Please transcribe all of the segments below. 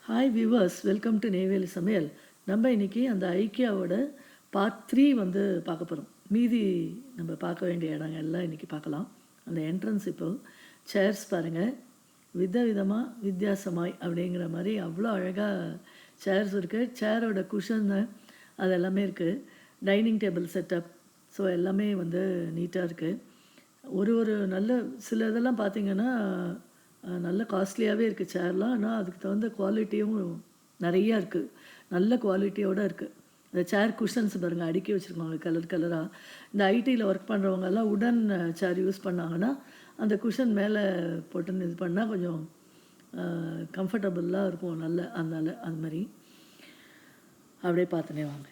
Hi viewers, welcome to Neyveli சமையல். நம்ம இன்றைக்கி அந்த ஐக்கியாவோட பார்ட் 3 வந்து பார்க்க போகிறோம். மீதி நம்ம பார்க்க வேண்டிய இடங்கள் எல்லாம் இன்றைக்கி பார்க்கலாம். அந்த என்ட்ரன்ஸ் இப்போது சேர்ஸ் பாருங்கள், விதவிதமாக வித்தியாசமாய் அப்படிங்கிற மாதிரி அவ்வளோ அழகாக சேர்ஸ் இருக்குது. சேரோட குஷன்னு அது எல்லாமே இருக்குது. டைனிங் டேபிள் செட்டப், ஸோ எல்லாமே வந்து நீட்டாக இருக்குது. ஒரு நல்ல சில இதெல்லாம் பார்த்திங்கன்னா நல்ல காஸ்ட்லியாகவே இருக்குது சேர்லாம். ஆனால் அதுக்கு தகுந்த குவாலிட்டியும் நிறையா இருக்குது, நல்ல குவாலிட்டியோடு இருக்குது. இந்த சேர் குஷன்ஸ் பாருங்கள், அடுக்கி வச்சுருக்காங்க கலர் கலராக. இந்த ஐடியில் ஒர்க் பண்ணுறவங்கெல்லாம் உடன் சேர் யூஸ் பண்ணாங்கன்னா அந்த குஷன் மேலே போட்டுன்னு இது பண்ணால் கொஞ்சம் கம்ஃபர்டபுளாக இருக்கும். அதனால் அது மாதிரி அப்படியே பார்த்துனே வாங்க.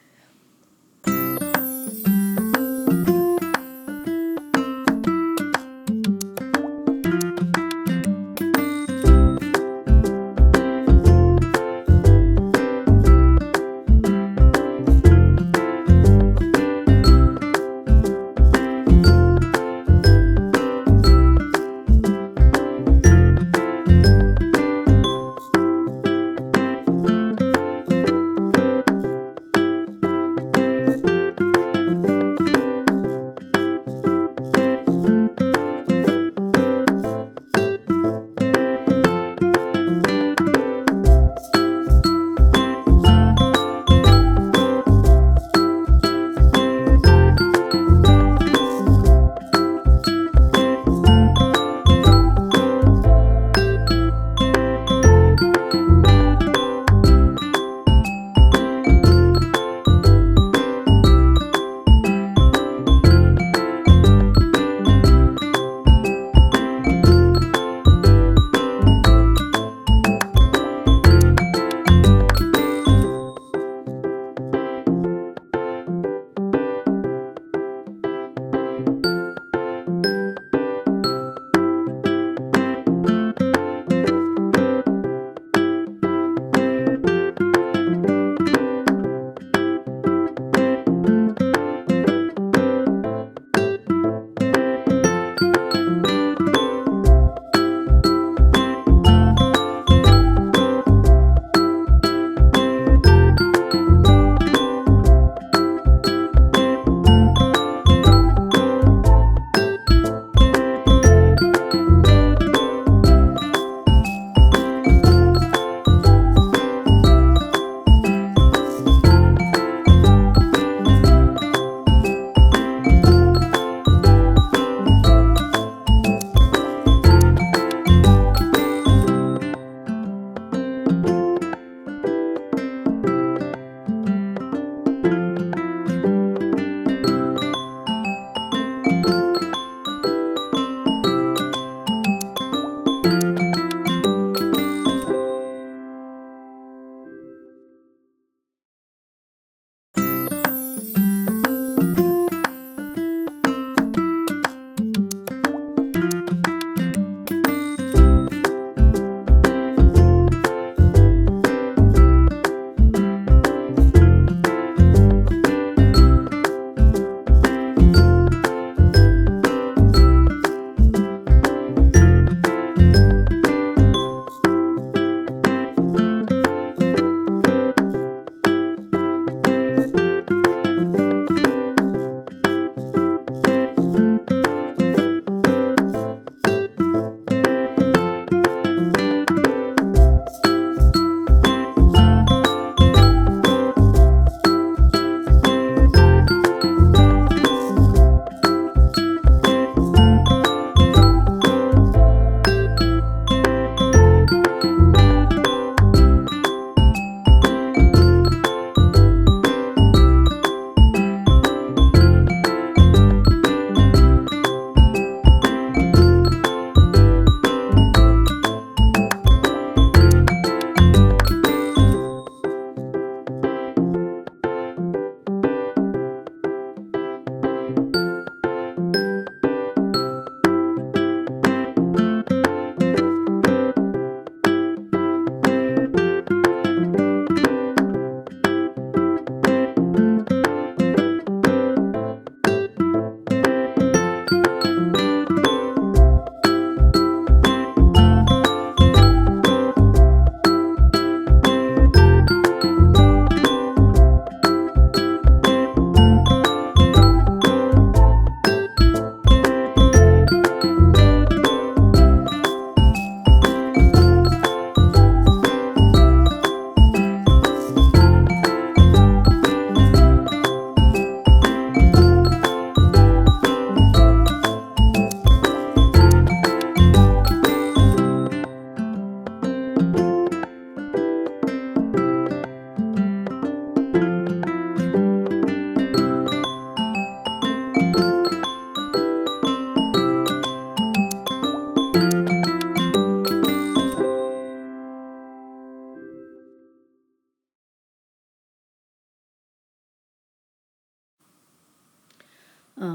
ஆ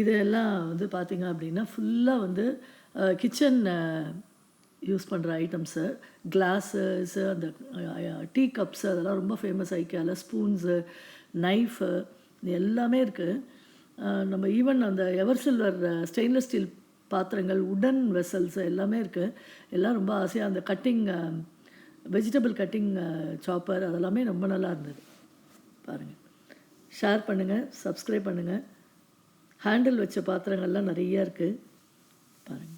இதெல்லாம் வந்து பார்த்தீங்க அப்படின்னா, ஃபுல்லா வந்து கிச்சன் யூஸ் பண்ற ஐட்டம்ஸு, கிளாஸஸ் அந்த டீ கப்ஸ் அதெல்லாம் ரொம்ப ஃபேமஸ் ஐக்கியால. ஸ்பூன்ஸு, நைஃபு இது எல்லாமே இருக்கு. நம்ம ஈவன் அந்த எவர் சில்வர் ஸ்டெயின்லெஸ் ஸ்டீல் பாத்திரங்கள், உடன் வெசல்ஸ் எல்லாமே இருக்கு. எல்லாம் ரொம்ப ஆசையா அந்த கட்டிங் வெஜிடபிள் கட்டிங் சாப்பர் அதெல்லாமே ரொம்ப நல்லா இருந்தது. பாருங்க. ஷேர் பண்ணுங்க, சப்ஸ்கிரைப் பண்ணுங்க. ஹேண்டில் வச்ச பாத்திரங்கள்லாம் நெறைய இருக்கு. பாருங்க.